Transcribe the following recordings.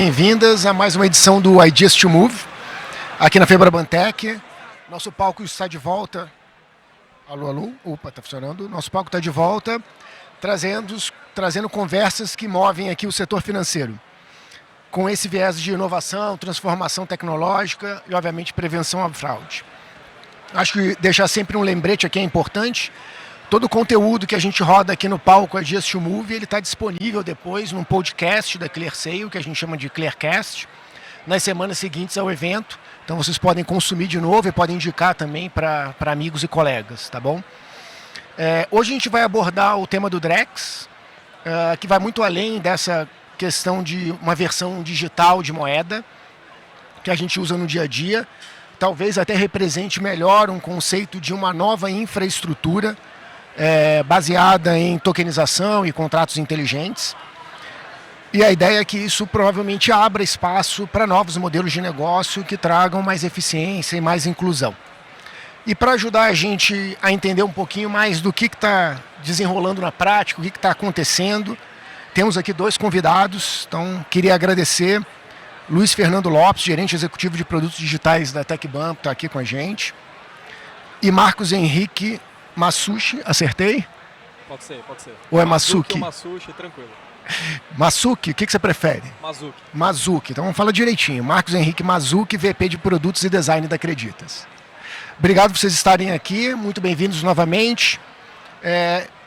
Bem-vindas a mais uma edição do Ideas to Move, aqui na Febrabantec. Nosso palco está de volta. Alô, alô? Opa, está funcionando. Nosso palco está de volta, trazendo conversas que movem aqui o setor financeiro, com esse viés de inovação, transformação tecnológica e, obviamente, prevenção à fraude. Acho que deixar sempre um lembrete aqui é importante. Todo o conteúdo que a gente roda aqui no palco Ideas to Move, ele está disponível depois num podcast da ClearSale, que a gente chama de ClearCast, nas semanas seguintes ao evento. Então vocês podem consumir de novo e podem indicar também para amigos e colegas, tá bom? Hoje a gente vai abordar o tema do Drex, que vai muito além dessa questão de uma versão digital de moeda que a gente usa no dia a dia. Talvez até represente melhor um conceito de uma nova infraestrutura baseada em tokenização e contratos inteligentes. E a ideia é que isso provavelmente abra espaço para novos modelos de negócio que tragam mais eficiência e mais inclusão. E para ajudar a gente a entender um pouquinho mais do que está desenrolando na prática, o que está acontecendo, temos aqui dois convidados. Então, queria agradecer Luiz Fernando Lopes, gerente executivo de produtos digitais da TecBanco, está aqui com a gente. E Marcos Henrique Masucci, acertei? Pode ser. Ou é Masucci? Masucci, tranquilo. Masucci, o que você prefere? Mazucchi. Então vamos falar direitinho. Marcos Henrique Masucci, VP de Produtos e Design da Acreditas. Obrigado por vocês estarem aqui, muito bem-vindos novamente.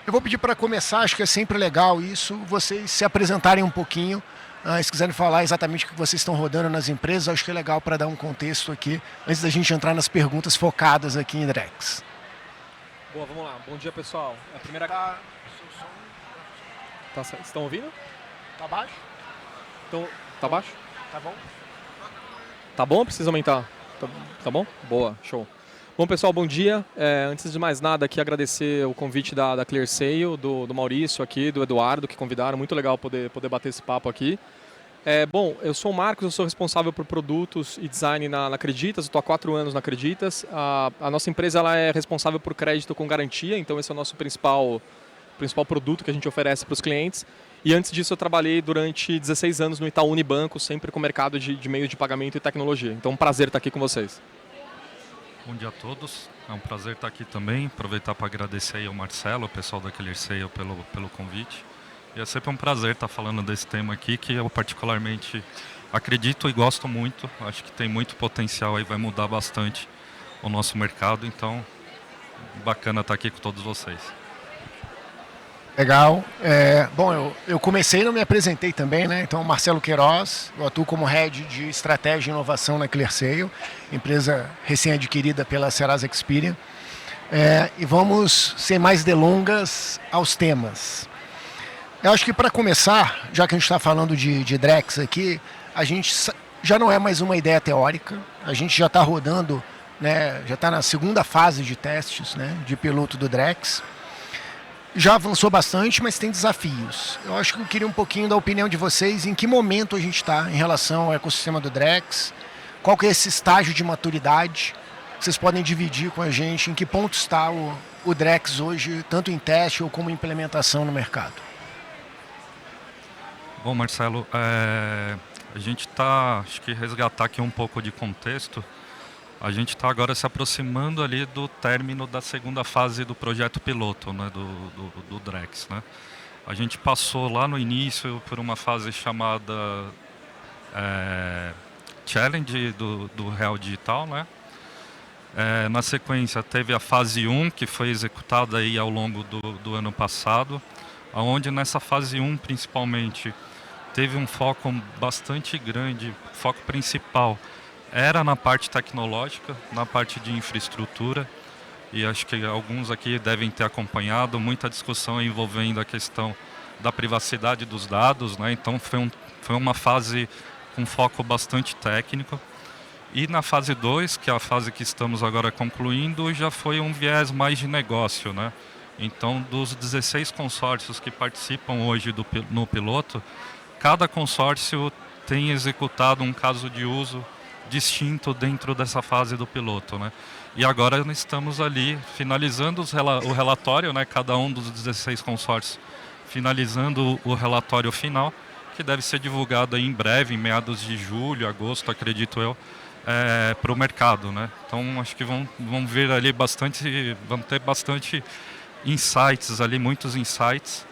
Eu vou pedir para começar, acho que é sempre legal isso, vocês se apresentarem um pouquinho. Se quiserem falar exatamente o que vocês estão rodando nas empresas, acho que é legal para dar um contexto aqui, antes da gente entrar nas perguntas focadas aqui em Drex. Boa, vamos lá. Bom dia, pessoal. A primeira... Estão ouvindo? Tá baixo? Então, tá baixo? Tá bom. Tá bom? Precisa aumentar? Tá bom? Boa, show. Bom, pessoal, bom dia. Antes de mais nada, aqui agradecer o convite da ClearSale, do Maurício aqui, do Eduardo, que convidaram. Muito legal poder bater esse papo aqui. Bom, eu sou o Marcos, eu sou responsável por produtos e design na Acreditas, estou há 4 anos na Acreditas. A nossa empresa ela é responsável por crédito com garantia, então esse é o nosso principal produto que a gente oferece para os clientes. E antes disso eu trabalhei durante 16 anos no Itaú Unibanco, sempre com o mercado de meios de pagamento e tecnologia. Então é um prazer estar aqui com vocês. Bom dia a todos, é um prazer estar aqui também. Aproveitar para agradecer aí ao Marcelo, o pessoal da ClearSale pelo convite. E é sempre um prazer estar falando desse tema aqui, que eu particularmente acredito e gosto muito. Acho que tem muito potencial aí, vai mudar bastante o nosso mercado. Então, bacana estar aqui com todos vocês. Legal. Bom, eu comecei e não me apresentei também, né? Então, Marcelo Queiroz, eu atuo como Head de Estratégia e Inovação na ClearSale, empresa recém-adquirida pela Serasa Experian. E vamos, sem mais delongas, aos temas. Eu acho que para começar, já que a gente está falando de Drex aqui, a gente já não é mais uma ideia teórica, a gente já está rodando, né, já está na segunda fase de testes, né, de piloto do Drex. Já avançou bastante, mas tem desafios. Eu acho que eu queria um pouquinho da opinião de vocês, em que momento a gente está em relação ao ecossistema do Drex, qual que é esse estágio de maturidade, vocês podem dividir com a gente em que ponto está o Drex hoje, tanto em teste ou como implementação no mercado. Bom, Marcelo, a gente está, acho que resgatar aqui um pouco de contexto, a gente está agora se aproximando ali do término da segunda fase do projeto piloto, né, do Drex, né? A gente passou lá no início por uma fase chamada Challenge do Real Digital, né? Na sequência teve a fase 1, que foi executada aí ao longo do ano passado, onde nessa fase 1 principalmente teve um foco bastante grande, foco principal era na parte tecnológica, na parte de infraestrutura, e acho que alguns aqui devem ter acompanhado muita discussão envolvendo a questão da privacidade dos dados, né? Então foi uma fase com foco bastante técnico. E na fase 2, que é a fase que estamos agora concluindo, já foi um viés mais de negócio, né? Então, dos 16 consórcios que participam hoje no piloto, cada consórcio tem executado um caso de uso distinto dentro dessa fase do piloto, né? E agora estamos ali finalizando o relatório, né? Cada um dos 16 consórcios finalizando o relatório final que deve ser divulgado aí em breve, em meados de julho, agosto, acredito eu, para o mercado, né? Então acho que vão vir ali vão ter bastante insights ali, muitos insights.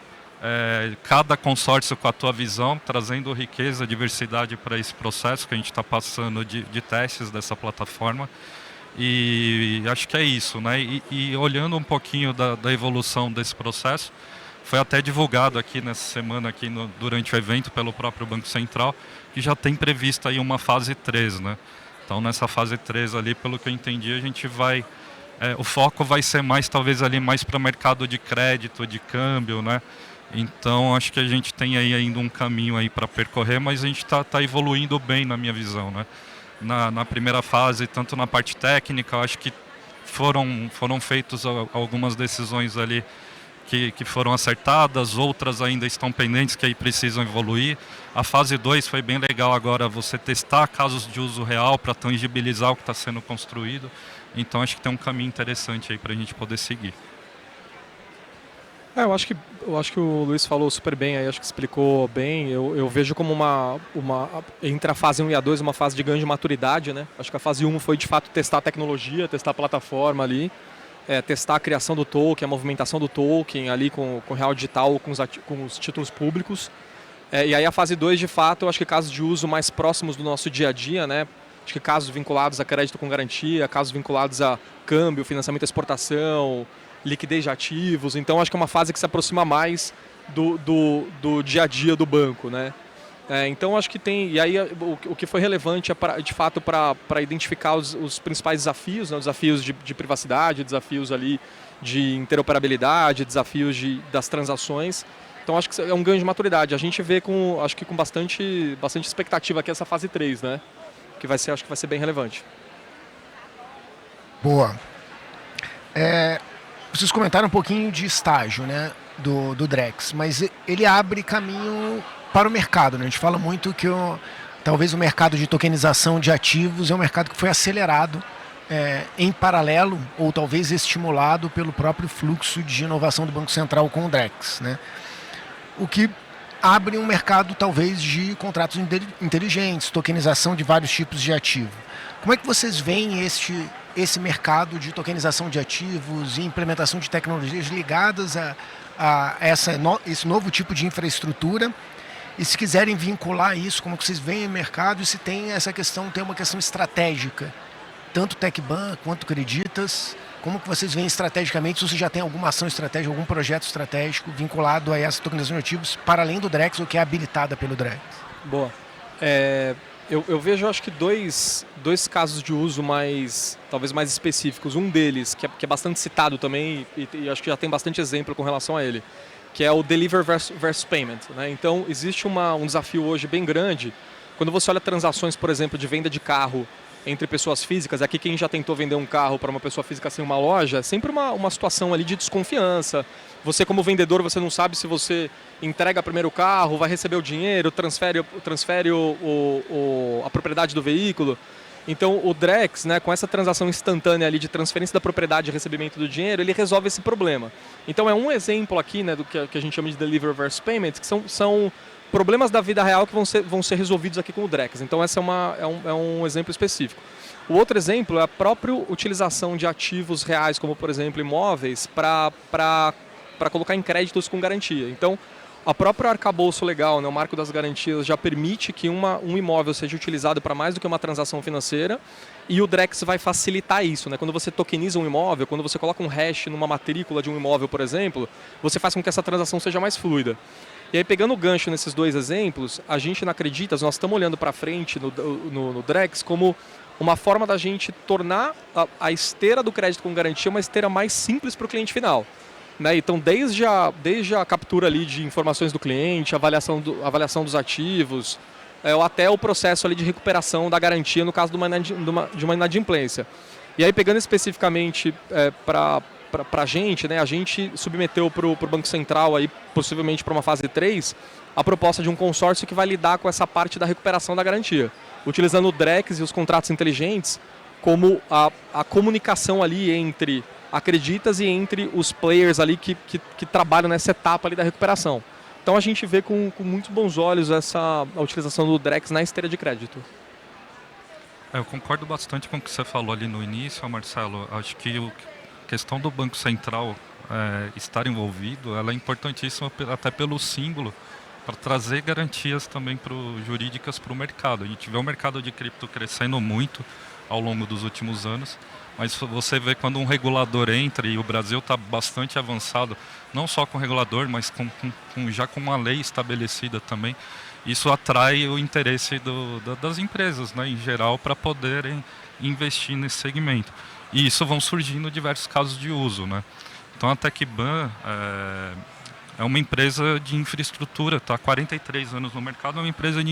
Cada consórcio com a tua visão, trazendo riqueza, diversidade para esse processo que a gente está passando de testes dessa plataforma. E acho que é isso, né? E olhando um pouquinho da evolução desse processo, foi até divulgado aqui nessa semana, durante o evento, pelo próprio Banco Central, que já tem previsto aí uma fase 3, né? Então nessa fase 3 ali, pelo que eu entendi, a gente vai... o foco vai ser mais, talvez, ali mais para o mercado de crédito, de câmbio, né? Então acho que a gente tem aí ainda um caminho aí para percorrer, mas a gente está evoluindo bem, na minha visão, né? Na primeira fase, tanto na parte técnica, acho que foram feitas algumas decisões ali que foram acertadas, outras ainda estão pendentes, que aí precisam evoluir. A fase 2 foi bem legal agora, você testar casos de uso real para tangibilizar o que está sendo construído. Então acho que tem um caminho interessante aí para a gente poder seguir. Eu acho que o Luiz falou super bem, aí acho que explicou bem. Eu vejo como entre a fase 1 e a 2 uma fase de ganho de maturidade, né? Acho que a fase 1 foi de fato testar a tecnologia, testar a plataforma ali, testar a criação do token, a movimentação do token ali com o real digital, com os títulos públicos. E aí a fase 2, de fato, eu acho que casos de uso mais próximos do nosso dia a dia, né? Acho que casos vinculados a crédito com garantia, casos vinculados a câmbio, financiamento à exportação, liquidez de ativos. Então acho que é uma fase que se aproxima mais do dia a dia do banco, né? Então acho que tem... E aí o que foi relevante é de fato para identificar os principais desafios, né? Os desafios de privacidade, desafios ali de interoperabilidade, desafios das transações. Então acho que é um ganho de maturidade. A gente vê com bastante expectativa aqui essa fase 3, né? Acho que vai ser bem relevante. Boa. Vocês comentaram um pouquinho de estágio, né, do Drex, mas ele abre caminho para o mercado, né? A gente fala muito que talvez o mercado de tokenização de ativos é um mercado que foi acelerado em paralelo ou talvez estimulado pelo próprio fluxo de inovação do Banco Central com o Drex, né? O que abre um mercado talvez de contratos inteligentes, tokenização de vários tipos de ativo. Como é que vocês veem esse mercado de tokenização de ativos e implementação de tecnologias ligadas a esse novo tipo de infraestrutura? E se quiserem vincular isso, como que vocês veem o mercado e se tem uma questão estratégica, tanto TecBan quanto Creditas, como que vocês veem estrategicamente, se você já tem alguma ação estratégica, algum projeto estratégico vinculado a essa tokenização de ativos, para além do Drex, ou que é habilitada pelo Drex? Boa. Eu vejo, acho que dois casos de uso talvez mais específicos. Um deles, que é bastante citado também, e acho que já tem bastante exemplo com relação a ele, que é o Deliver versus Payment, né? Então, existe um desafio hoje bem grande. Quando você olha transações, por exemplo, de venda de carro entre pessoas físicas, aqui quem já tentou vender um carro para uma pessoa física sem uma loja, é sempre uma situação ali de desconfiança. Você, como vendedor, você não sabe se você entrega primeiro o carro, vai receber o dinheiro, transfere a propriedade do veículo. Então o Drex, né, com essa transação instantânea ali de transferência da propriedade e recebimento do dinheiro, ele resolve esse problema. Então é um exemplo aqui, né, do que a gente chama de Deliver versus Payment, que são problemas da vida real que vão ser resolvidos aqui com o Drex. Então esse é um exemplo específico. O outro exemplo é a própria utilização de ativos reais, como por exemplo imóveis, para colocar em créditos com garantia. Então, a própria arcabouço legal, né, o marco das garantias, já permite que um imóvel seja utilizado para mais do que uma transação financeira, e o Drex vai facilitar isso, né? Quando você tokeniza um imóvel, quando você coloca um hash numa matrícula de um imóvel, por exemplo, você faz com que essa transação seja mais fluida. E aí, pegando o gancho nesses dois exemplos, a gente não acredita, nós estamos olhando para frente no Drex como uma forma da gente tornar a esteira do crédito com garantia uma esteira mais simples para o cliente final. Né? Então, desde a captura ali de informações do cliente, avaliação dos ativos, até o processo ali de recuperação da garantia no caso de uma inadimplência. E aí, pegando especificamente para a gente, né, a gente submeteu para o Banco Central, aí, possivelmente para uma fase 3, a proposta de um consórcio que vai lidar com essa parte da recuperação da garantia, utilizando o Drex e os contratos inteligentes como a comunicação ali entre Acreditas e entre os players ali que trabalham nessa etapa ali da recuperação. Então a gente vê com muitos bons olhos a utilização do Drex na esteira de crédito. Eu concordo bastante com o que você falou ali no início, Marcelo. Acho que a questão do Banco Central estar envolvido, ela é importantíssima até pelo símbolo, para trazer garantias também jurídicas para o mercado. A gente vê o mercado de cripto crescendo muito ao longo dos últimos anos, mas você vê quando um regulador entra, e o Brasil está bastante avançado, não só com o regulador, mas já com uma lei estabelecida também, isso atrai o interesse das empresas, né, em geral, para poderem investir nesse segmento. E isso vão surgindo diversos casos de uso, né? Então a TecBan é uma empresa de infraestrutura, está há 43 anos no mercado, é uma empresa de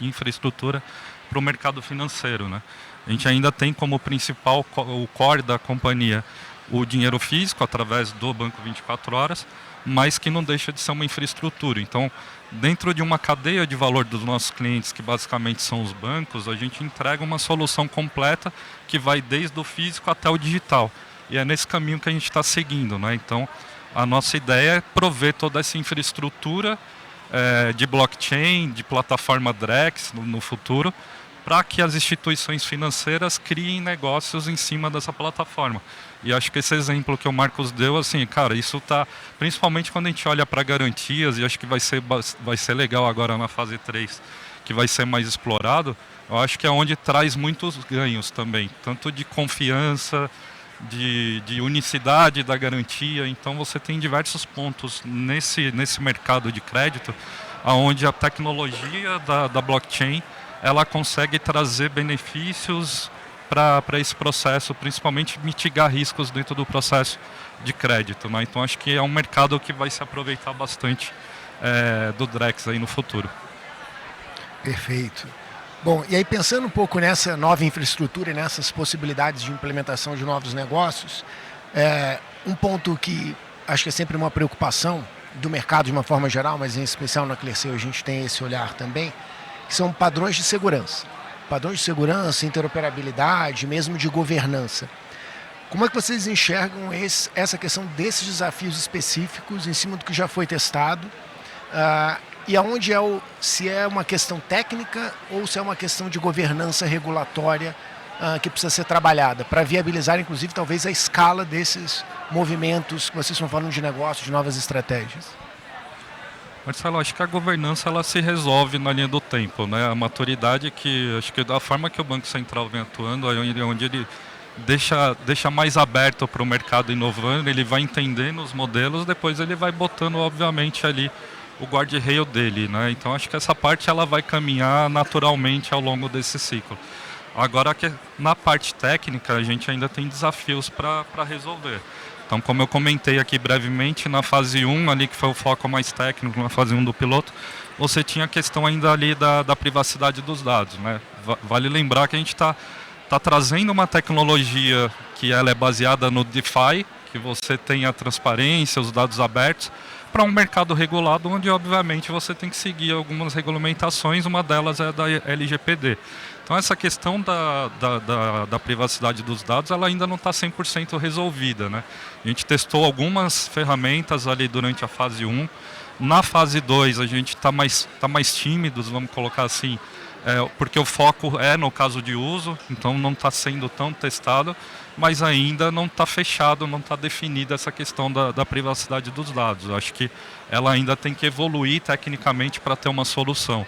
infraestrutura para o mercado financeiro, né? A gente ainda tem como principal, o core da companhia, o dinheiro físico através do Banco 24 Horas, mas que não deixa de ser uma infraestrutura. Então, dentro de uma cadeia de valor dos nossos clientes, que basicamente são os bancos, a gente entrega uma solução completa que vai desde o físico até o digital. E é nesse caminho que a gente está seguindo, né? Então, a nossa ideia é prover toda essa infraestrutura de blockchain, de plataforma Drex no futuro, para que as instituições financeiras criem negócios em cima dessa plataforma. E acho que esse exemplo que o Marcos deu, assim, cara, isso está, principalmente quando a gente olha para garantias, e acho que vai ser legal agora na fase 3, que vai ser mais explorado, eu acho que é onde traz muitos ganhos também, tanto de confiança, de unicidade da garantia. Então você tem diversos pontos nesse mercado de crédito, onde a tecnologia da blockchain ela consegue trazer benefícios para esse processo, principalmente mitigar riscos dentro do processo de crédito, né? Então acho que é um mercado que vai se aproveitar bastante do Drex aí no futuro. Perfeito. Bom, e aí pensando um pouco nessa nova infraestrutura e nessas possibilidades de implementação de novos negócios, um ponto que acho que é sempre uma preocupação do mercado de uma forma geral, mas em especial na Clearsale a gente tem esse olhar também, que são padrões de segurança. Padrões de segurança, interoperabilidade, mesmo de governança. Como é que vocês enxergam essa questão desses desafios específicos em cima do que já foi testado? E aonde se é uma questão técnica ou se é uma questão de governança regulatória que precisa ser trabalhada para viabilizar, inclusive, talvez a escala desses movimentos que vocês estão falando de negócio, de novas estratégias? Marcelo, acho que a governança ela se resolve na linha do tempo, né? A maturidade acho que da forma que o Banco Central vem atuando, onde ele deixa mais aberto para o mercado inovando, ele vai entendendo os modelos, depois ele vai botando, obviamente, ali o guardrail dele, né? Então acho que essa parte ela vai caminhar naturalmente ao longo desse ciclo. Agora, na parte técnica, a gente ainda tem desafios para resolver. Então, como eu comentei aqui brevemente, na fase 1, ali que foi o foco mais técnico, na fase 1 do piloto, você tinha a questão ainda ali da privacidade dos dados, né? Vale lembrar que a gente está trazendo uma tecnologia que ela é baseada no DeFi, que você tem a transparência, os dados abertos, para um mercado regulado, onde obviamente você tem que seguir algumas regulamentações, uma delas é da LGPD. Então essa questão da privacidade dos dados, ela ainda não está 100% resolvida, né? A gente testou algumas ferramentas ali durante a fase 1. Na fase 2 a gente está mais tímidos, vamos colocar assim, porque o foco é no caso de uso, então não está sendo tão testado, mas ainda não está fechado, não está definida essa questão da privacidade dos dados. Acho que ela ainda tem que evoluir tecnicamente para ter uma solução.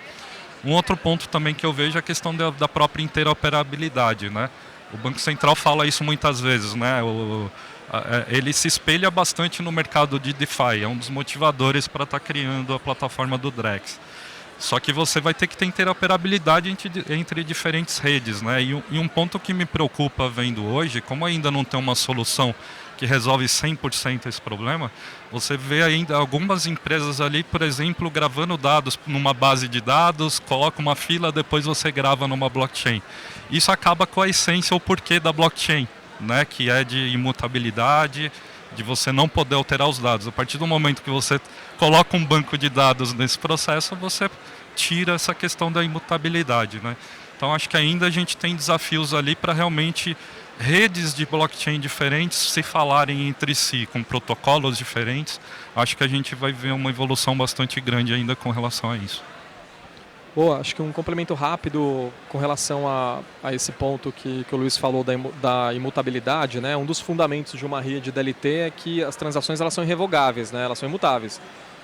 Um outro ponto também que eu vejo é a questão da própria interoperabilidade, né? O Banco Central fala isso muitas vezes, né? Ele se espelha bastante no mercado de DeFi, é um dos motivadores para estar criando a plataforma do Drex. Só que você vai ter que ter interoperabilidade entre diferentes redes, né? E um ponto que me preocupa vendo hoje, como ainda não tem uma solução que resolve 100% esse problema, você vê ainda algumas empresas ali, por exemplo, gravando dados numa base de dados, coloca uma fila, depois você grava numa blockchain. Isso acaba com a essência, o porquê da blockchain, né? Que é de imutabilidade, de você não poder alterar os dados. A partir do momento que você coloca um banco de dados nesse processo, você tira essa questão da imutabilidade, né? Então acho que ainda a gente tem desafios ali para realmente redes de blockchain diferentes se falarem entre si, com protocolos diferentes, acho que a gente vai ver uma evolução bastante grande ainda com relação a isso. Boa, acho que um complemento rápido com relação a esse ponto que o Luiz falou da imutabilidade, né? Um dos fundamentos de uma rede DLT é que as transações elas são irrevogáveis, né? Elas são imutáveis.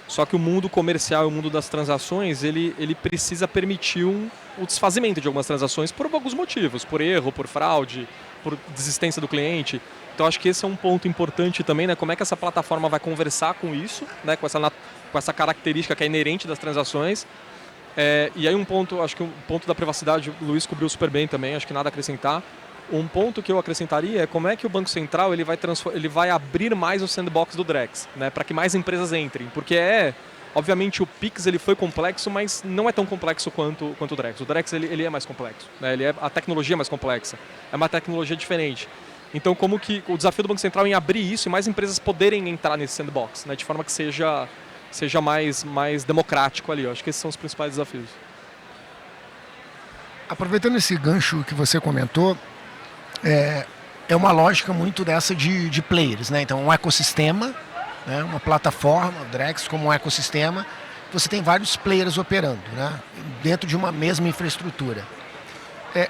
Só que o mundo comercial e o mundo das transações, ele precisa permitir o desfazimento de algumas transações por alguns motivos, por erro, por fraude, por desistência do cliente. Então acho que esse é um ponto importante também, né? Como é que essa plataforma vai conversar com isso, né? Com essa característica que é inerente das transações. E aí acho que um ponto da privacidade o Luiz cobriu super bem também, acho que nada a acrescentar. Um ponto que eu acrescentaria é como é que o Banco Central ele vai abrir mais o sandbox do Drex, né, para que mais empresas entrem. Porque obviamente o Pix ele foi complexo, mas não é tão complexo quanto o Drex. O Drex ele é mais complexo, né, a tecnologia é mais complexa, é uma tecnologia diferente. Então como que o desafio do Banco Central em abrir isso e mais empresas poderem entrar nesse sandbox, né, de forma que seja mais democrático ali. Eu acho que esses são os principais desafios. Aproveitando esse gancho que você comentou, é uma lógica muito dessa de players, né? Então, um ecossistema, né? Uma plataforma, o Drex como um ecossistema, você tem vários players operando, né? Dentro de uma mesma infraestrutura.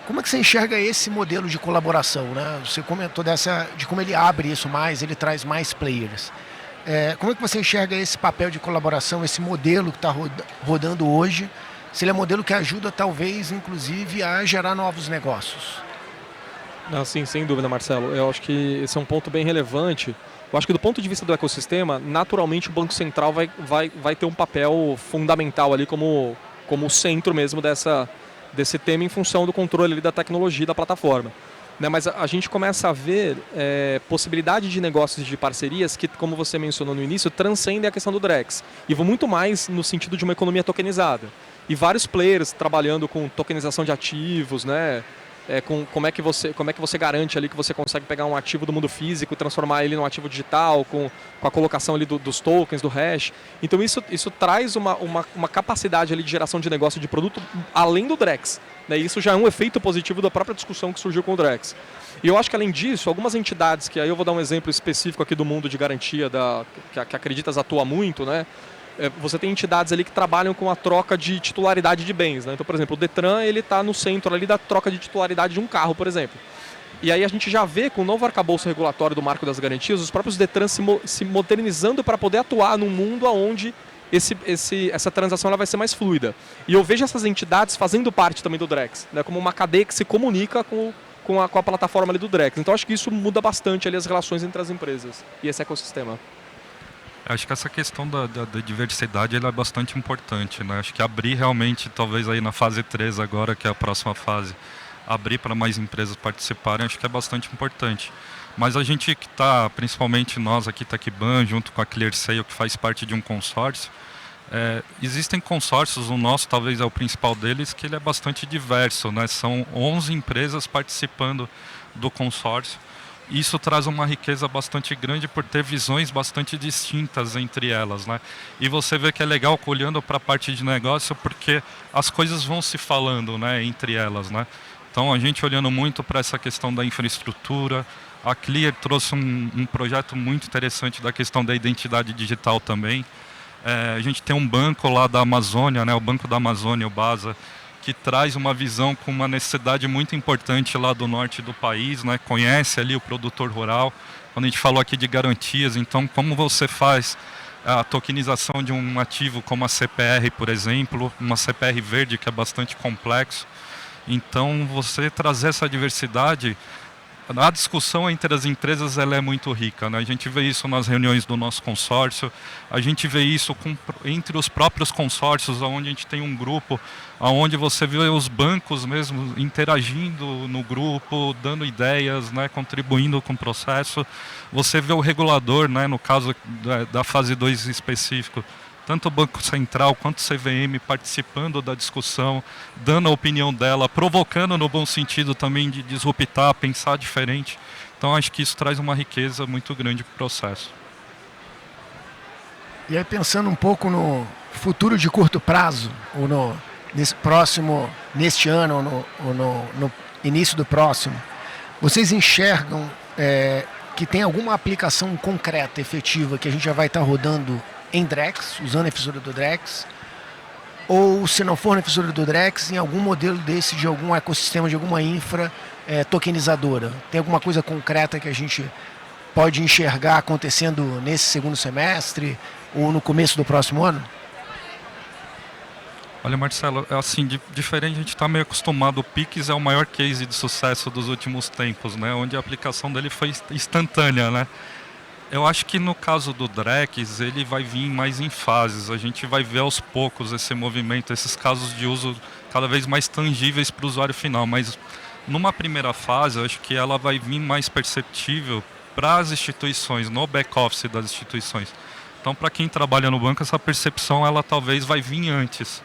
Como é que você enxerga esse modelo de colaboração, né? Você comentou de como ele abre isso mais, ele traz mais players. Como é que você enxerga esse papel de colaboração, esse modelo que está rodando hoje? Se ele é um modelo que ajuda, talvez, inclusive, a gerar novos negócios? Não, sim, sem dúvida, Marcelo. Eu acho que esse é um ponto bem relevante. Eu acho que do ponto de vista do ecossistema, naturalmente o Banco Central vai ter um papel fundamental ali como o centro mesmo desse tema em função do controle ali da tecnologia da plataforma. Né, mas a gente começa a ver possibilidade de negócios e de parcerias que, como você mencionou no início, transcendem a questão do Drex. E vão muito mais no sentido de uma economia tokenizada. E vários players trabalhando com tokenização de ativos, né? Como é que você garante ali que você consegue pegar um ativo do mundo físico e transformar ele num ativo digital, com a colocação ali dos tokens, do hash. Então isso traz uma capacidade ali de geração de negócio de produto além do Drex. Né? Isso já é um efeito positivo da própria discussão que surgiu com o Drex. E eu acho que além disso, algumas entidades, que aí eu vou dar um exemplo específico aqui do mundo de garantia, que a Acreditas atua muito, né? Você tem entidades ali que trabalham com a troca de titularidade de bens, né? Então, por exemplo, o Detran ele está no centro ali da troca de titularidade de um carro, por exemplo. E aí a gente já vê com o novo arcabouço regulatório do Marco das Garantias, os próprios Detran se modernizando para poder atuar num mundo onde essa transação ela vai ser mais fluida. E eu vejo essas entidades fazendo parte também do Drex, né? Como uma cadeia que se comunica com a plataforma ali do Drex. Então acho que isso muda bastante ali as relações entre as empresas e esse ecossistema. Acho que essa questão da diversidade ela é bastante importante, né? Acho que abrir realmente, talvez aí na fase 3 agora, que é a próxima fase, abrir para mais empresas participarem, acho que é bastante importante. Mas a gente que está, principalmente nós aqui, Tecban, junto com a ClearSale, que faz parte de um consórcio, existem consórcios, o nosso talvez é o principal deles, que ele é bastante diverso, né? São 11 empresas participando do consórcio. Isso traz uma riqueza bastante grande por ter visões bastante distintas entre elas, né? E você vê que é legal olhando para a parte de negócio porque as coisas vão se falando, né, entre elas, né? Então a gente olhando muito para essa questão da infraestrutura, a Clear trouxe um projeto muito interessante da questão da identidade digital também. A gente tem um banco lá da Amazônia, né, o Banco da Amazônia, o BASA, que traz uma visão com uma necessidade muito importante lá do norte do país, né? Conhece ali o produtor rural. Quando a gente falou aqui de garantias, então como você faz a tokenização de um ativo como a CPR, por exemplo, uma CPR verde que é bastante complexo. Então você trazer essa diversidade, a discussão entre as empresas ela é muito rica, né? A gente vê isso nas reuniões do nosso consórcio, a gente vê isso entre os próprios consórcios, onde a gente tem um grupo, onde você vê os bancos mesmo interagindo no grupo, dando ideias, né, contribuindo com o processo. Você vê o regulador, né, no caso da fase 2 específico, tanto o Banco Central quanto o CVM participando da discussão, dando a opinião dela, provocando no bom sentido também de disruptar, pensar diferente. Então acho que isso traz uma riqueza muito grande para o processo. E aí pensando um pouco no futuro de curto prazo, ou neste ano, ou no início do próximo, Vocês enxergam que tem alguma aplicação concreta, efetiva, que a gente já vai estar rodando em Drex, usando a fissura do Drex, ou se não for na fissura do Drex, em algum modelo desse, de algum ecossistema, de alguma infra tokenizadora? Tem alguma coisa concreta que a gente pode enxergar acontecendo nesse segundo semestre ou no começo do próximo ano? Olha, Marcelo, assim, diferente, a gente está meio acostumado. O Pix é o maior case de sucesso dos últimos tempos, né? Onde a aplicação dele foi instantânea, né? Eu acho que no caso do Drex, ele vai vir mais em fases. A gente vai ver aos poucos esse movimento, esses casos de uso cada vez mais tangíveis para o usuário final. Mas numa primeira fase, eu acho que ela vai vir mais perceptível para as instituições, no back-office das instituições. Então, para quem trabalha no banco, essa percepção ela talvez vai vir antes.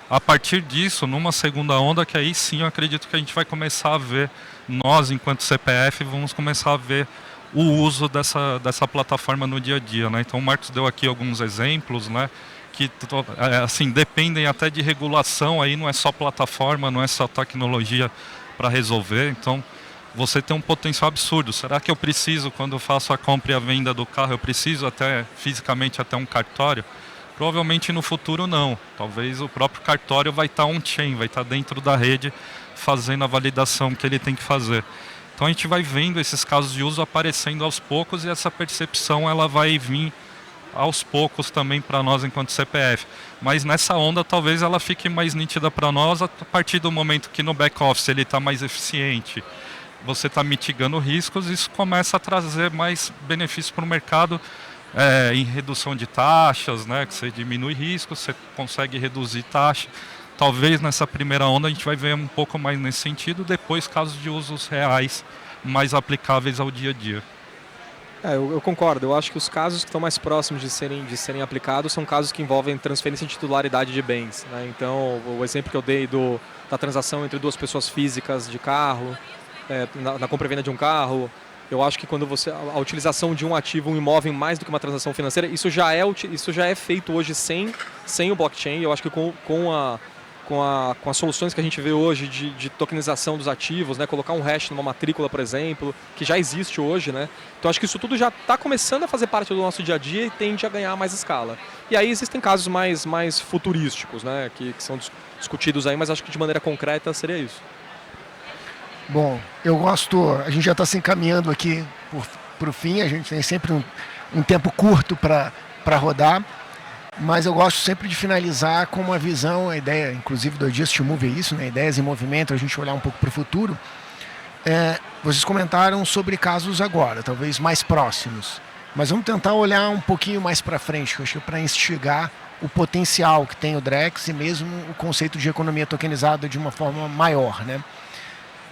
A partir disso, numa segunda onda, que aí sim eu acredito que a gente vai começar a ver, nós enquanto CPF, vamos começar a ver o uso dessa plataforma no dia a dia, né? Então o Marcos deu aqui alguns exemplos, né, que assim, dependem até de regulação, aí não é só plataforma, não é só tecnologia para resolver. Então você tem um potencial absurdo. Será que eu preciso, quando eu faço a compra e a venda do carro, eu preciso fisicamente até um cartório? Provavelmente no futuro não. Talvez o próprio cartório vai estar on-chain, vai estar dentro da rede fazendo a validação que ele tem que fazer. Então a gente vai vendo esses casos de uso aparecendo aos poucos e essa percepção ela vai vir aos poucos também para nós enquanto CPF. Mas nessa onda talvez ela fique mais nítida para nós a partir do momento que no back-office ele está mais eficiente. Você está mitigando riscos, isso começa a trazer mais benefícios para o mercado. Em redução de taxas, né, que você diminui risco, você consegue reduzir taxa. Talvez nessa primeira onda a gente vai ver um pouco mais nesse sentido, depois casos de usos reais mais aplicáveis ao dia a dia. Eu concordo. Eu acho que os casos que estão mais próximos de serem aplicados são casos que envolvem transferência de titularidade de bens, né? Então, o exemplo que eu dei da transação entre duas pessoas físicas de carro, na compra e venda de um carro. Eu acho que quando a utilização de um ativo, um imóvel, mais do que uma transação financeira, isso já é feito hoje sem o blockchain. Eu acho que com as soluções que a gente vê hoje de tokenização dos ativos, né, colocar um hash numa matrícula, por exemplo, que já existe hoje, né? Então acho que isso tudo já está começando a fazer parte do nosso dia a dia e tende a ganhar mais escala. E aí existem casos mais futurísticos, né, que são discutidos aí, mas acho que de maneira concreta seria isso. Bom, a gente já está se encaminhando aqui para o fim, a gente tem sempre um tempo curto para rodar, mas eu gosto sempre de finalizar com uma visão, a ideia, inclusive do Just Move é isso, né? Ideias em movimento, a gente olhar um pouco para o futuro. Vocês comentaram sobre casos agora, talvez mais próximos, mas vamos tentar olhar um pouquinho mais para frente, que eu acho que para instigar o potencial que tem o Drex e mesmo o conceito de economia tokenizada de uma forma maior, né?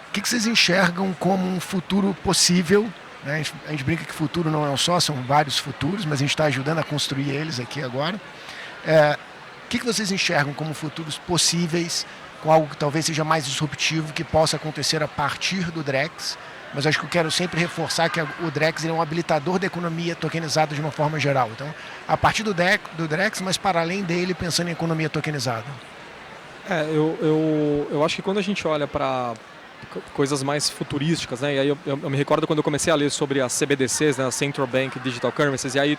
O que vocês enxergam como um futuro possível? Né? A gente brinca que futuro não é um só, são vários futuros, mas a gente está ajudando a construir eles aqui agora. O que vocês enxergam como futuros possíveis, com algo que talvez seja mais disruptivo, que possa acontecer a partir do Drex? Mas acho que eu quero sempre reforçar que o Drex é um habilitador da economia tokenizada de uma forma geral. Então, a partir do Drex, mas para além dele, pensando em economia tokenizada. Eu acho que quando a gente olha para coisas mais futurísticas, né? E aí eu me recordo quando eu comecei a ler sobre as CBDCs, né, as Central Bank Digital Currencies, e aí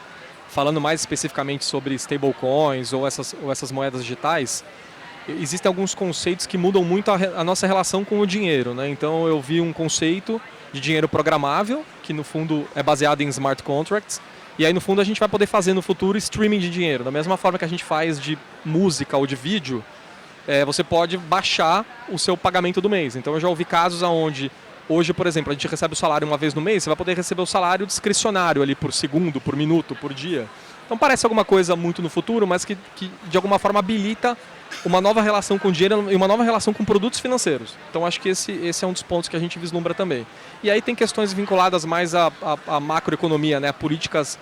falando mais especificamente sobre stablecoins ou essas moedas digitais, existem alguns conceitos que mudam muito a nossa relação com o dinheiro, né? Então eu vi um conceito de dinheiro programável, que no fundo é baseado em smart contracts, e aí no fundo a gente vai poder fazer no futuro streaming de dinheiro, da mesma forma que a gente faz de música ou de vídeo. Você pode baixar o seu pagamento do mês. Então eu já ouvi casos onde, hoje, por exemplo, a gente recebe o salário uma vez no mês, você vai poder receber o salário discricionário ali por segundo, por minuto, por dia. Então parece alguma coisa muito no futuro, mas que de alguma forma habilita uma nova relação com o dinheiro e uma nova relação com produtos financeiros. Então acho que esse é um dos pontos que a gente vislumbra também. E aí tem questões vinculadas mais à macroeconomia, né? Políticas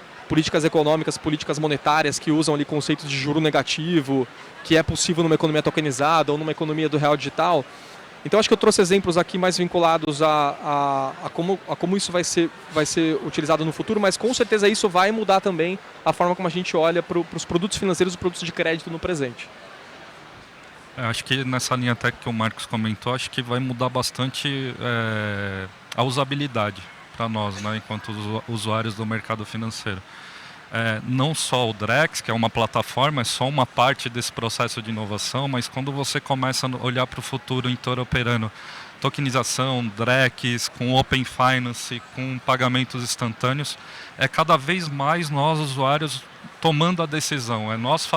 econômicas, políticas monetárias que usam ali conceitos de juro negativo, que é possível numa economia tokenizada ou numa economia do real digital. Então acho que eu trouxe exemplos aqui mais vinculados a como isso vai ser utilizado no futuro, mas com certeza isso vai mudar também a forma como a gente olha para os produtos financeiros e produtos de crédito no presente. Acho que nessa linha até que o Marcos comentou, acho que vai mudar bastante a usabilidade para nós, né, enquanto usuários do mercado financeiro. Não só o Drex, que é uma plataforma, é só uma parte desse processo de inovação, mas quando você começa a olhar para o futuro interoperando tokenização, Drex, com Open Finance, com pagamentos instantâneos, é cada vez mais nós, usuários, tomando a decisão. Nós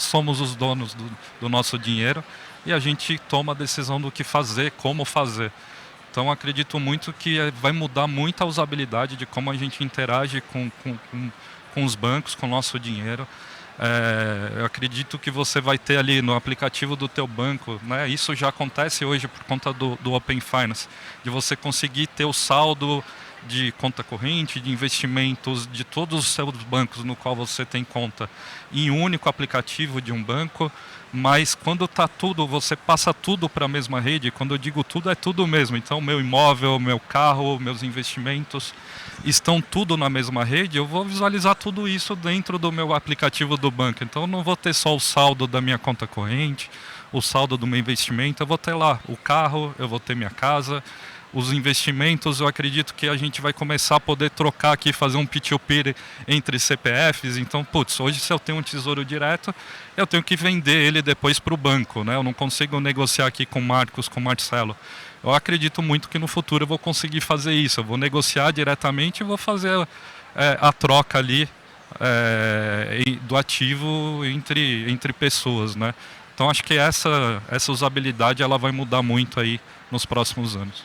somos os donos do nosso dinheiro e a gente toma a decisão do que fazer, como fazer. Então, acredito muito que vai mudar muito a usabilidade de como a gente interage com os bancos, com o nosso dinheiro. Eu acredito que você vai ter ali no aplicativo do teu banco, né, isso já acontece hoje por conta do Open Finance, de você conseguir ter o saldo de conta corrente, de investimentos de todos os seus bancos no qual você tem conta em um único aplicativo de um banco, mas quando está tudo, você passa tudo para a mesma rede. Quando eu digo tudo, é tudo mesmo. Então, meu imóvel, meu carro, meus investimentos estão tudo na mesma rede. Eu vou visualizar tudo isso dentro do meu aplicativo do banco. Então, eu não vou ter só o saldo da minha conta corrente, o saldo do meu investimento. Eu vou ter lá o carro, eu vou ter minha casa. Os investimentos, eu acredito que a gente vai começar a poder trocar aqui, fazer um peer-to-peer entre CPFs. Então, putz, hoje se eu tenho um tesouro direto, eu tenho que vender ele depois para o banco, né? Eu não consigo negociar aqui com o Marcos, com o Marcelo. Eu acredito muito que no futuro eu vou conseguir fazer isso. Eu vou negociar diretamente e vou fazer a troca ali do ativo entre pessoas, né? Então, acho que essa usabilidade ela vai mudar muito aí nos próximos anos.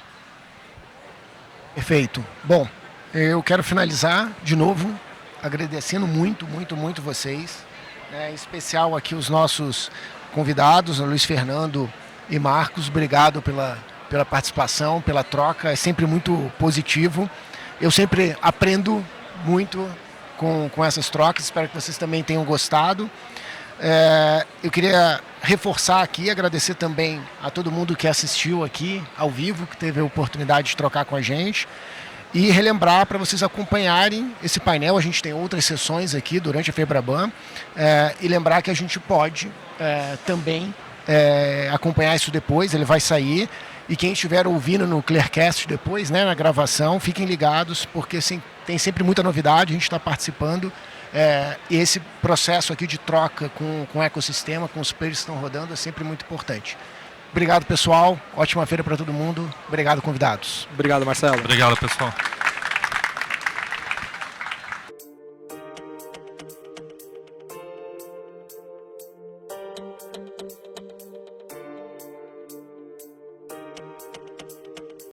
Perfeito. Bom, eu quero finalizar de novo agradecendo muito, muito, muito vocês, né, em especial aqui os nossos convidados, Luiz Fernando e Marcos. Obrigado pela participação, pela troca, é sempre muito positivo. Eu sempre aprendo muito com essas trocas, espero que vocês também tenham gostado. Eu queria reforçar aqui, agradecer também a todo mundo que assistiu aqui ao vivo, que teve a oportunidade de trocar com a gente, e relembrar para vocês acompanharem esse painel. A gente tem outras sessões aqui durante a Febraban, e lembrar que a gente pode também acompanhar isso depois, ele vai sair, e quem estiver ouvindo no Clearcast depois, né, na gravação, fiquem ligados, porque tem sempre muita novidade, a gente está participando. Esse processo aqui de troca com o ecossistema, com os players que estão rodando, é sempre muito importante. Obrigado, pessoal. Ótima feira para todo mundo. Obrigado, convidados. Obrigado, Marcelo. Obrigado, pessoal.